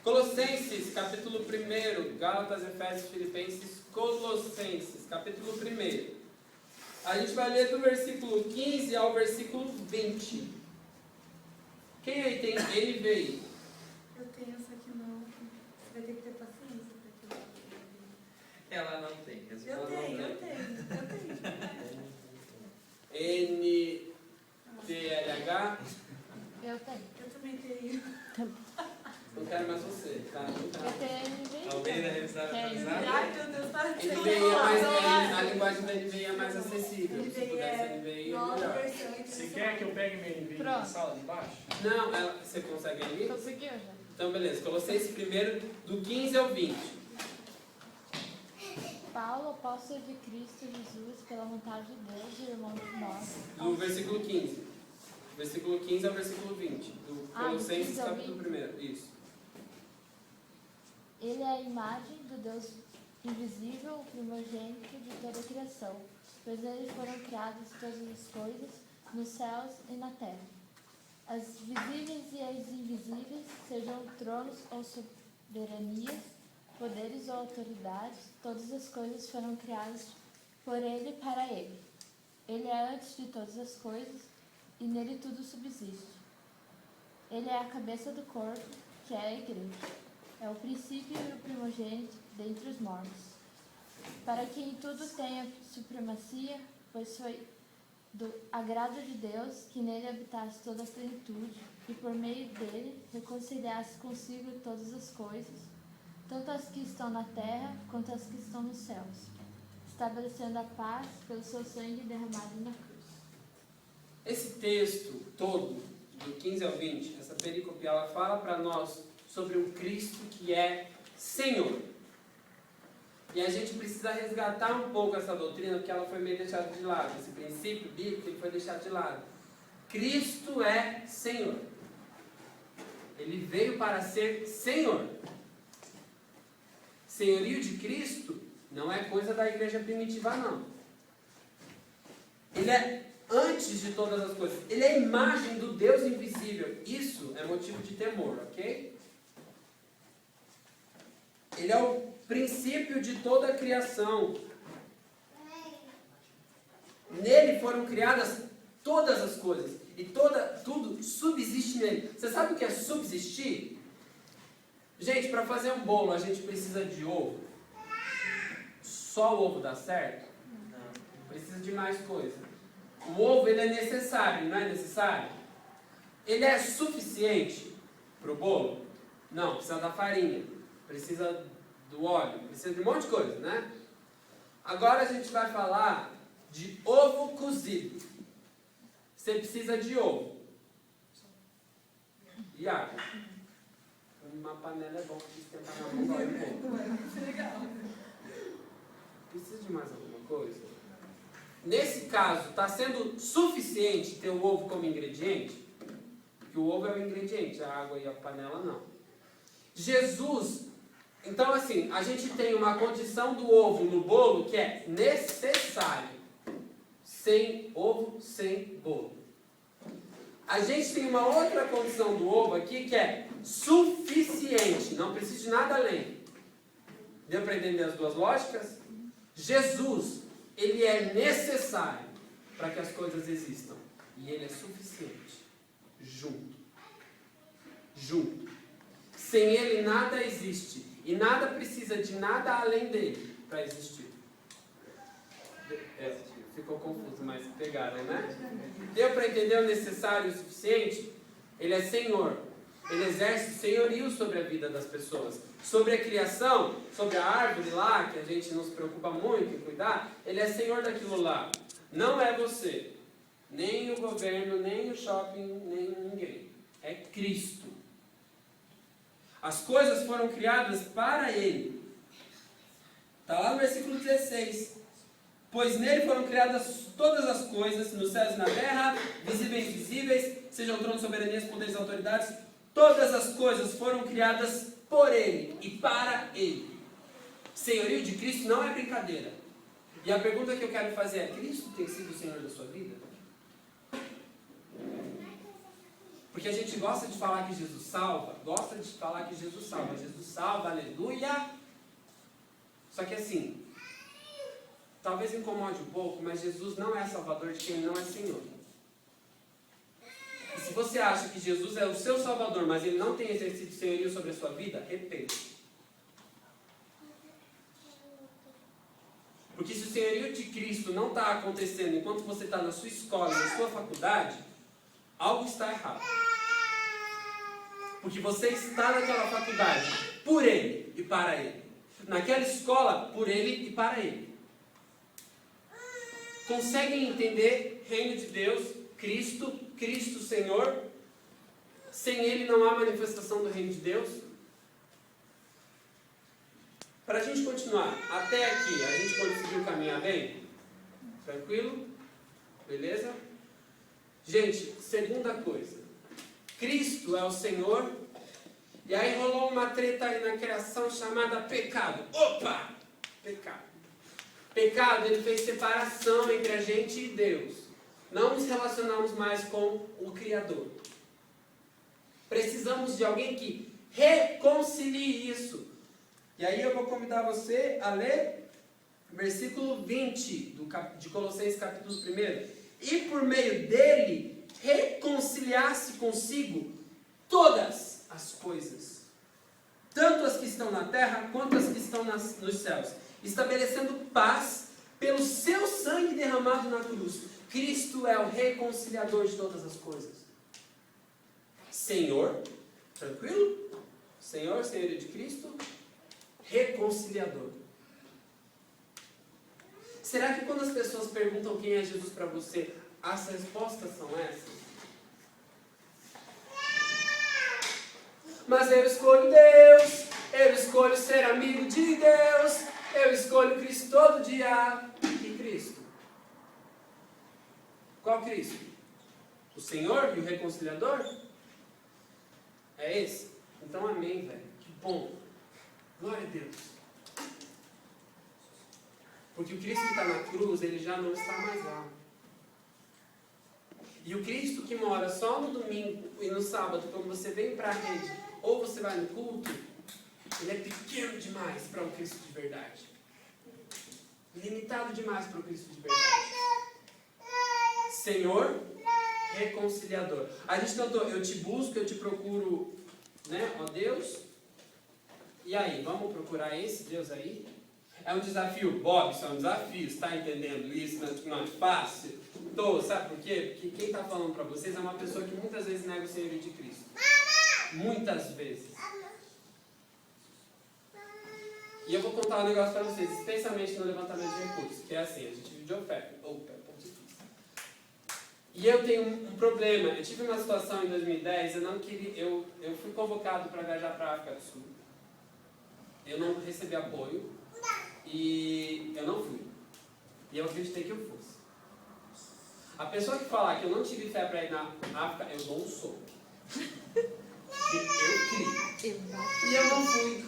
Colossenses, capítulo 1, Gálatas, Efésios, Filipenses, Colossenses, capítulo 1. A gente vai ler do versículo 15 ao versículo 20. Quem aí tem NVI? Eu tenho, só que não. Você vai ter que ter paciência para que eu... Ela não tem. Eu tenho. NTLH? Eu tenho. Eu também tenho. Não quero mais você, tá? Não quero. Eu tenho NVI. Almeida revisar atualizado. Ai, meu Deus, tá NVI é mais, a linguagem da NVI é mais acessível. Se NVI pudesse é NVI, é nova melhor. versão. Você quer que eu pegue meu NVI na Pronto. sala de baixo? Não, você consegue aí? Conseguiu já? Então, beleza. Colossenses 1, do 15 ao 20. Paulo, apóstolo de Cristo Jesus, pela vontade de Deus e irmão de nós. Do versículo 15. Versículo 15 ao versículo 20. Do Colossenses, 15 ao capítulo 1. Isso. Ele é a imagem do Deus invisível, o primogênito de toda a criação, pois nele foram criadas todas as coisas, nos céus e na terra. As visíveis e as invisíveis, sejam tronos ou soberanias, poderes ou autoridades, todas as coisas foram criadas por ele e para ele. Ele é antes de todas as coisas, e nele tudo subsiste. Ele é a cabeça do corpo, que é a igreja. É o princípio e o primogênito dentre os mortos, para que em tudo tenha supremacia, pois foi do agrado de Deus que nele habitasse toda a plenitude, e por meio dele reconciliasse consigo todas as coisas, tanto as que estão na terra quanto as que estão nos céus, estabelecendo a paz pelo seu sangue derramado na cruz. Esse texto todo, do 15 ao 20, essa pericope, ela fala para nós sobre um Cristo que é Senhor. E a gente precisa resgatar um pouco essa doutrina, porque ela foi meio deixada de lado. Esse princípio bíblico ele foi deixado de lado. Cristo é Senhor. Ele veio para ser Senhor. Senhorio de Cristo não é coisa da igreja primitiva, não. Ele é antes de todas as coisas. Ele é a imagem do Deus invisível. Isso é motivo de temor, ok? Ele é o princípio de toda a criação. Nele foram criadas todas as coisas. E tudo subsiste nele. Você sabe o que é subsistir? Gente, para fazer um bolo a gente precisa de ovo. Só o ovo dá certo? Não. Precisa de mais coisa. O ovo ele é necessário, não é necessário? Ele é suficiente para o bolo? Não, precisa da farinha. Precisa do óleo, precisa de um monte de coisa, né? Agora a gente vai falar de ovo cozido. Você precisa de ovo. E água. Uma panela é bom para esquentar na mão, dói um pouco. Legal. Precisa de mais alguma coisa? Nesse caso, está sendo suficiente ter o ovo como ingrediente? Porque o ovo é o ingrediente, a água e a panela não. Jesus... Então, assim, a gente tem uma condição do ovo no bolo que é necessário. Sem ovo, sem bolo. A gente tem uma outra condição do ovo aqui que é suficiente. Não precisa de nada além. Deu para entender as duas lógicas? Jesus, ele é necessário para que as coisas existam. E ele é suficiente. Junto. Sem ele nada existe. E nada precisa de nada além dele para existir. Ficou confuso, mas pegaram, né? Deu para entender o necessário e o suficiente? Ele é Senhor. Ele exerce senhorio sobre a vida das pessoas. Sobre a criação, sobre a árvore lá, que a gente não se preocupa muito em cuidar, ele é Senhor daquilo lá. Não é você. Nem o governo, nem o shopping, nem ninguém. É Cristo. As coisas foram criadas para Ele. Está lá no versículo 16. Pois nele foram criadas todas as coisas, nos céus e na terra, visíveis e invisíveis, sejam tronos, soberanias, poderes e autoridades. Todas as coisas foram criadas por Ele e para Ele. Senhorio de Cristo não é brincadeira. E a pergunta que eu quero fazer é: Cristo tem sido o Senhor da sua vida? Porque a gente gosta de falar que Jesus salva, Jesus salva, aleluia. Só que assim, talvez incomode um pouco, mas Jesus não é salvador de quem não é Senhor. E se você acha que Jesus é o seu salvador, mas ele não tem exercido senhorio sobre a sua vida, repente. Porque se o senhorio de Cristo não está acontecendo enquanto você está na sua escola, na sua faculdade, algo está errado. Porque você está naquela faculdade por Ele e para Ele. Naquela escola, por Ele e para Ele. Conseguem entender Reino de Deus, Cristo Senhor? Sem Ele não há manifestação do Reino de Deus? Para a gente continuar, até aqui, a gente conseguiu caminhar bem? Tranquilo? Beleza? Gente, segunda coisa. Cristo é o Senhor. E aí rolou uma treta aí na criação chamada pecado. Opa! Pecado. Pecado, ele fez separação entre a gente e Deus. Não nos relacionamos mais com o Criador. Precisamos de alguém que reconcilie isso. E aí eu vou convidar você a ler versículo 20 de Colossenses capítulo 1. E por meio dele, reconciliar-se consigo todas as coisas, tanto as que estão na terra, quanto as que estão nos céus, estabelecendo paz pelo seu sangue derramado na cruz. Cristo é o reconciliador de todas as coisas. Senhor, tranquilo? Senhoria de Cristo, reconciliador. Será que quando as pessoas perguntam quem é Jesus para você, as respostas são essas? Mas eu escolho Deus, eu escolho ser amigo de Deus, eu escolho Cristo todo dia. Que Cristo? Qual Cristo? O Senhor e o reconciliador? É esse? Então amém, velho. Que bom. Glória a Deus. Porque o Cristo que está na cruz, ele já não está mais lá. E o Cristo que mora só no domingo e no sábado, quando você vem para a rede, ou você vai no culto, ele é pequeno demais para um Cristo de verdade. Limitado demais para um Cristo de verdade. Senhor, reconciliador. A gente cantou, eu te busco, eu te procuro, né, ó Deus. E aí, vamos procurar esse Deus aí? É um desafio, Bob, isso é um desafio, você está entendendo isso? Não é fácil? Sabe por quê? Porque quem está falando para vocês é uma pessoa que muitas vezes nega o senhorio de Cristo. Muitas vezes. E eu vou contar um negócio para vocês, especialmente no levantamento de recursos, que é assim, a gente vive de oferta. E eu tenho um problema, eu tive uma situação em 2010, eu fui convocado para viajar para a África do Sul. Eu não recebi apoio e eu não fui. E eu acreditei que eu fosse. A pessoa que falar que eu não tive fé para ir na África, eu dou um soco. Eu criei. E eu não fui.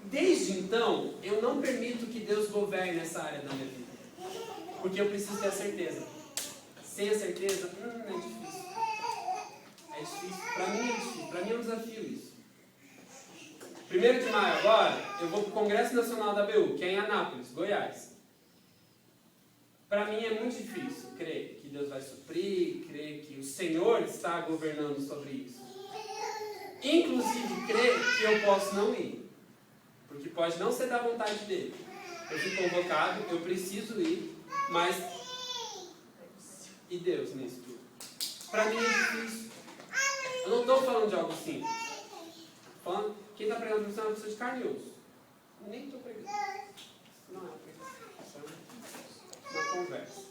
Desde então, eu não permito que Deus governe essa área da minha vida. Porque eu preciso ter a certeza. Sem a certeza, é difícil. É difícil. Para mim é difícil. Para mim é um desafio isso. 1º de maio agora, eu vou para o Congresso Nacional da ABU, que é em Anápolis, Goiás. Para mim é muito difícil crer que Deus vai suprir, crer que o Senhor está governando sobre isso. Inclusive crer que eu posso não ir. Porque pode não ser da vontade dele. Eu fui convocado, eu preciso ir, mas... E Deus nisso tudo? Para mim é difícil. Eu não estou falando de algo simples. Quem está pregando para você é uma pessoa de carne e osso. Nem estou pregando. Não é uma pregação. É uma conversa.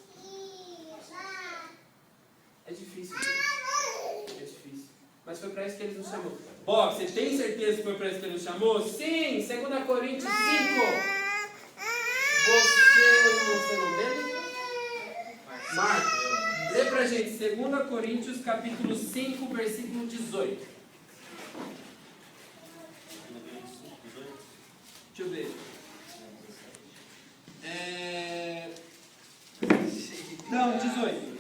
É difícil, gente. É difícil. Mas foi para isso que ele nos chamou. Bob, você tem certeza que foi para isso que ele nos chamou? Sim! 2 Coríntios 5. Você não dele? Marcos. Lê pra gente, 2 Coríntios, capítulo 5, versículo 18. Deixa eu ver. Não, 18.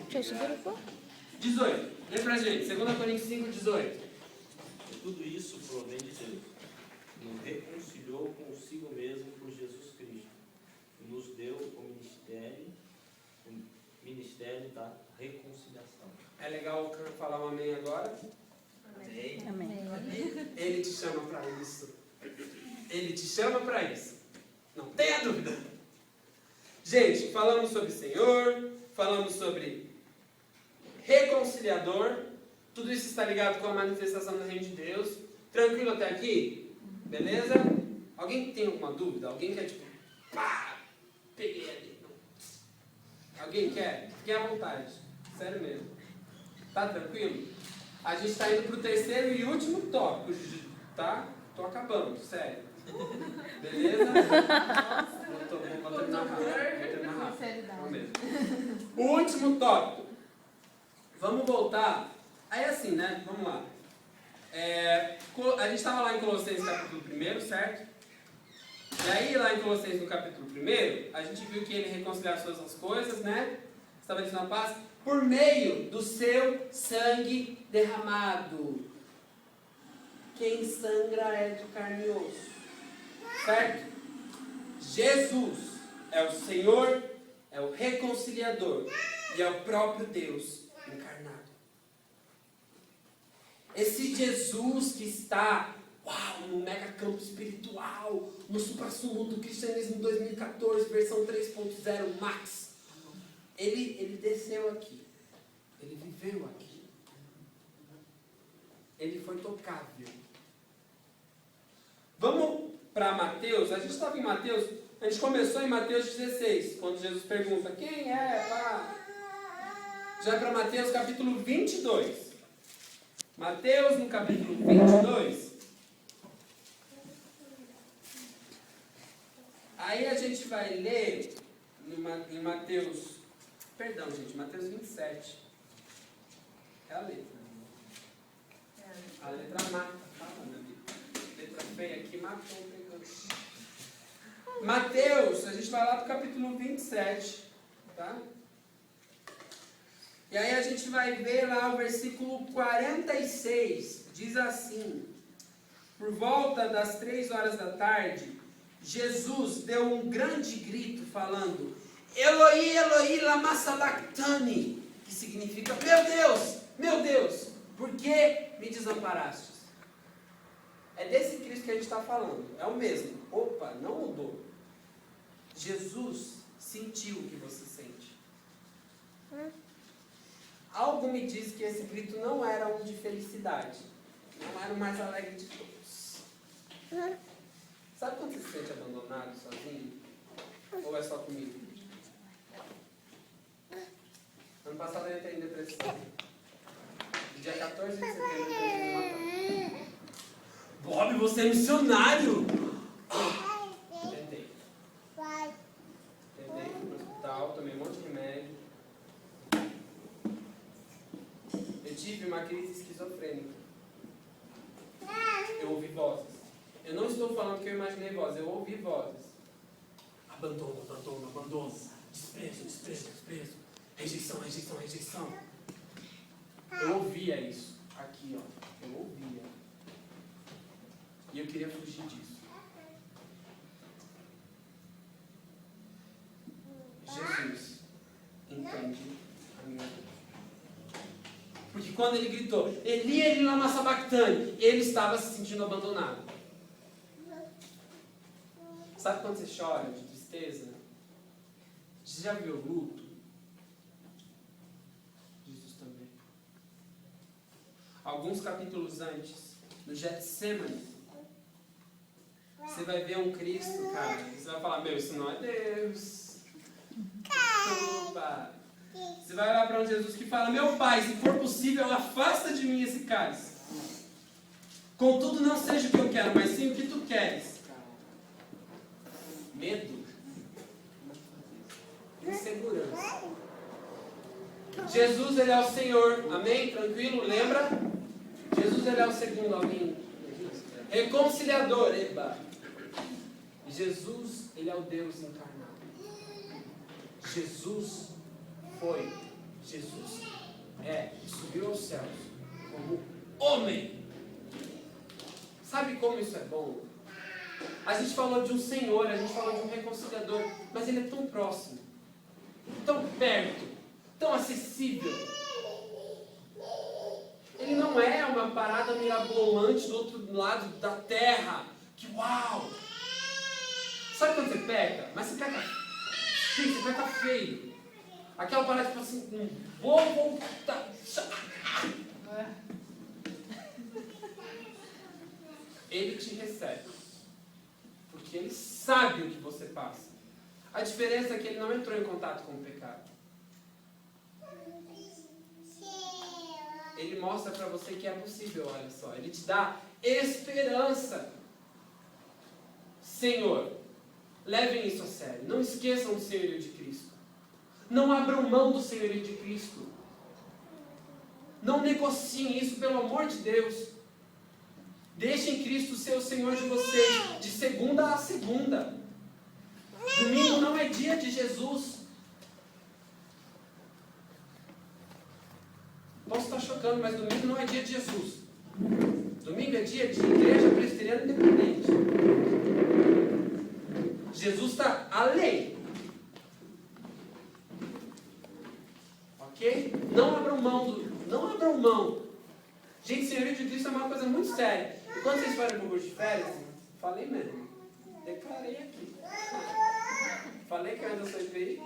Deixa eu subir um pouco. 18. Lê pra gente, 2 Coríntios 5,18. Tudo isso provém de Deus. Nos reconciliou consigo mesmo por Jesus Cristo. E nos deu o ministério da reconciliação. É legal falar um amém agora? Amém. Ele te chama para isso. Ele te chama para isso. Não tenha dúvida. Gente, falamos sobre Senhor, falamos sobre reconciliador. Tudo isso está ligado com a manifestação do reino de Deus. Tranquilo até aqui? Beleza? Alguém tem alguma dúvida? Alguém quer tipo, pá, peguei ali. Não. Alguém quer? Fique à vontade. Sério mesmo. Tá tranquilo? A gente está indo para o terceiro e último tópico, tá? Tô acabando, sério. Beleza? Vou terminar rápido. Vou mesmo. O último tópico. Vamos voltar. Aí assim, né? Vamos lá. A gente estava lá em Colossenses capítulo 1, certo? E aí lá em Colossenses no capítulo 1, a gente viu que ele reconciliou todas as coisas, né? Estabelecendo a paz por meio do seu sangue derramado. Quem sangra é de carne e osso. Certo? Jesus é o Senhor, é o reconciliador e é o próprio Deus encarnado. Esse Jesus que está, no mega campo espiritual, no supra-sumo do cristianismo 2014, versão 3.0 Max, ele desceu aqui, ele viveu aqui, ele foi tocável. Vamos para Mateus. A gente estava em Mateus, a gente começou em Mateus 16, quando Jesus pergunta, quem é? Já é para Mateus capítulo 22. Mateus no capítulo 22. Aí a gente vai ler em Mateus, perdão gente, Mateus 27. É a letra. A letra mata, fala, né? Letra feia aqui, matou, pegando. Mateus, a gente vai lá para o capítulo 27, tá? E aí a gente vai ver lá o versículo 46, diz assim: por volta das 3 horas da tarde, Jesus deu um grande grito falando, Eloi, Eloi, lama sabachthani, que significa, meu Deus, por que me desamparastes? É desse Cristo que a gente está falando, é o mesmo. Opa, não mudou. Jesus sentiu o que você sente. Algo me diz que esse grito não era um de felicidade, não era o mais alegre de todos. Sabe quando você se sente abandonado, sozinho? Ou é só comigo? Ano passado eu entrei em depressão. Dia 14 de setembro eu entrei em depressão. Bob, você é missionário! Tentei. Fui pro hospital, tomei um monte de remédio. Eu tive uma crise esquizofrênica. Eu ouvi vozes. Eu não estou falando que eu imaginei vozes, eu ouvi vozes. Abandono, abandono, abandono. Desprezo, desprezo, desprezo. Rejeição, rejeição, rejeição. Eu ouvia isso. Aqui, ó. Eu ouvia. E eu queria fugir disso. Jesus entende a minha dor. Porque quando ele gritou, Eli, Eli, lama sabachthani, ele estava se sentindo abandonado. Sabe quando você chora de tristeza? Você já viu luto? Jesus também. Alguns capítulos antes, no Getsemane, você vai ver um Cristo, cara, você vai falar, isso não é Deus. Opa. Você vai olhar para um Jesus que fala, meu Pai, se for possível, afasta de mim esse cálice. Contudo, não seja o que eu quero, mas sim o que tu queres. Medo. Insegurança. Jesus, ele é o Senhor. Amém? Tranquilo? Lembra? Jesus, ele é o segundo. Alguém? Reconciliador. Eba. Jesus, ele é o Deus encarnado. Jesus foi. Jesus subiu aos céus como homem. Sabe como isso é bom? A gente falou de um Senhor, a gente falou de um reconciliador, mas Ele é tão próximo, tão perto, tão acessível. Ele não é uma parada mirabolante do outro lado da terra. Que uau! Sabe quando você peca? Mas você peca feio. Aquela parada tipo assim, vou voltar. Ele te recebe. Porque Ele sabe o que você passa. A diferença é que Ele não entrou em contato com o pecado. Ele mostra para você que é possível, olha só. Ele te dá esperança. Senhor, levem isso a sério. Não esqueçam do senhorio de Cristo. Não abram mão do senhorio de Cristo. Não negociem isso, pelo amor de Deus. Deixem Cristo ser o Senhor de vocês, de segunda a segunda. Domingo não é dia de Jesus. Posso estar chocando, mas domingo não é dia de Jesus. Domingo é dia de igreja presbiteriana independente. Jesus está além. Ok? Não abram mão. Gente, senhorio de Cristo é uma coisa muito séria. E quando vocês forem para o curso de férias, falei mesmo. Declarei aqui. Falei que eu ainda sou IPI.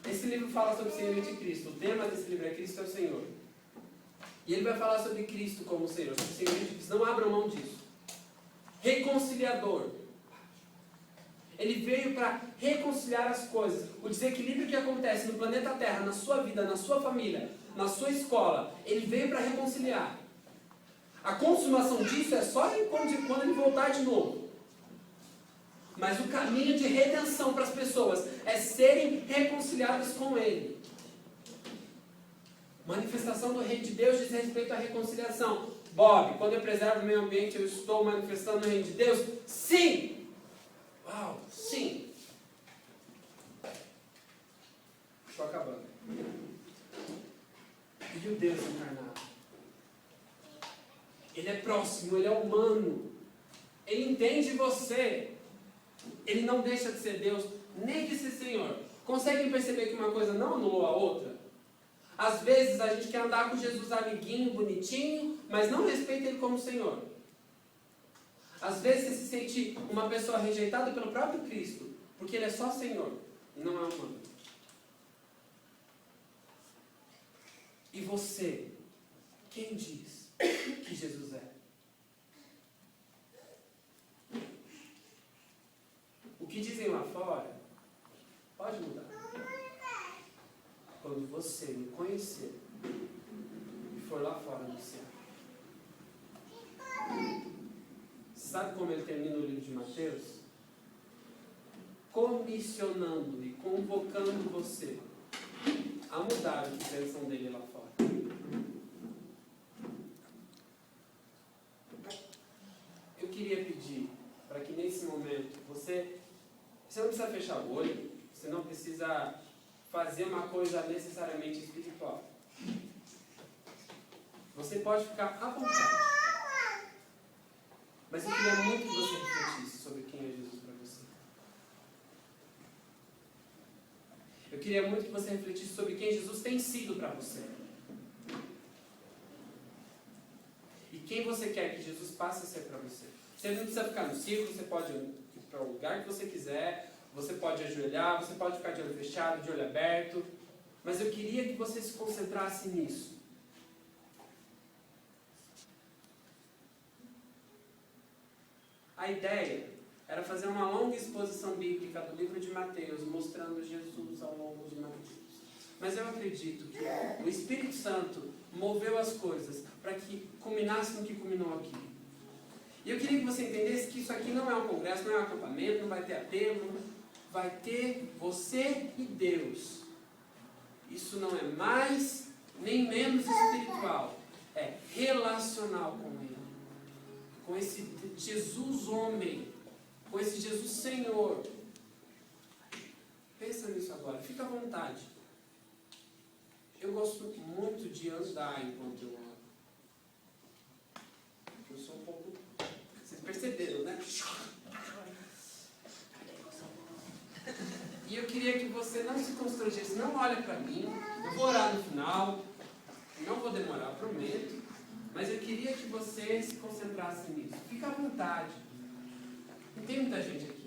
Esse livro fala sobre o senhorio de Cristo. O tema desse livro é Cristo é o Senhor. E ele vai falar sobre Cristo como Senhor, sobre o senhorio de Cristo. Não abram mão disso. Reconciliador. Ele veio para reconciliar as coisas. O desequilíbrio que acontece no planeta Terra, na sua vida, na sua família, na sua escola, ele veio para reconciliar. A consumação disso é só quando ele voltar de novo. Mas o caminho de redenção para as pessoas é serem reconciliadas com Ele. Manifestação do Reino de Deus diz respeito à reconciliação. Bob, quando eu preservo o meio ambiente, eu estou manifestando o Reino de Deus? Sim! Uau, sim! Estou acabando. E o Deus encarnado? Ele é próximo, Ele é humano. Ele entende você. Ele não deixa de ser Deus, nem de ser Senhor. Conseguem perceber que uma coisa não anulou a outra? Às vezes a gente quer andar com Jesus amiguinho, bonitinho, mas não respeita Ele como Senhor. Às vezes você se sente uma pessoa rejeitada pelo próprio Cristo, porque Ele é só Senhor, e não é humano. E você, quem diz que Jesus é? O que dizem lá fora pode mudar. Quando você me conhecer e for lá fora do céu. Sabe como ele termina o livro de Mateus? Comissionando e convocando você a mudar o que pensam dele lá fora. Eu queria pedir para que nesse momento você não precisa fechar o olho, você não precisa fazer uma coisa necessariamente espiritual. Você pode ficar à vontade. Mas eu queria muito que você refletisse sobre quem é Jesus para você. Eu queria muito que você refletisse sobre quem Jesus tem sido para você. E quem você quer que Jesus passe a ser para você. Você não precisa ficar no círculo, você pode ir para o lugar que você quiser, você pode ajoelhar, você pode ficar de olho fechado, de olho aberto. Mas eu queria que você se concentrasse nisso. A ideia era fazer uma longa exposição bíblica do livro de Mateus, mostrando Jesus ao longo de Mateus. Mas eu acredito que o Espírito Santo moveu as coisas para que culminasse no que culminou aqui. E eu queria que você entendesse que isso aqui não é um congresso, não é um acampamento, não vai ter apelo, vai ter você e Deus. Isso não é mais nem menos espiritual, é relacional com Ele. Com esse Jesus homem, com esse Jesus Senhor. Pensa nisso agora, fica à vontade. Eu gosto muito de andar enquanto eu oro. Eu sou um pouco... Vocês perceberam, né? E eu queria que você não se constrangesse, não olha para mim. Eu vou orar no final, não vou demorar, prometo. Mas eu queria que você se concentrasse nisso. Fica à vontade. Não tem muita gente aqui.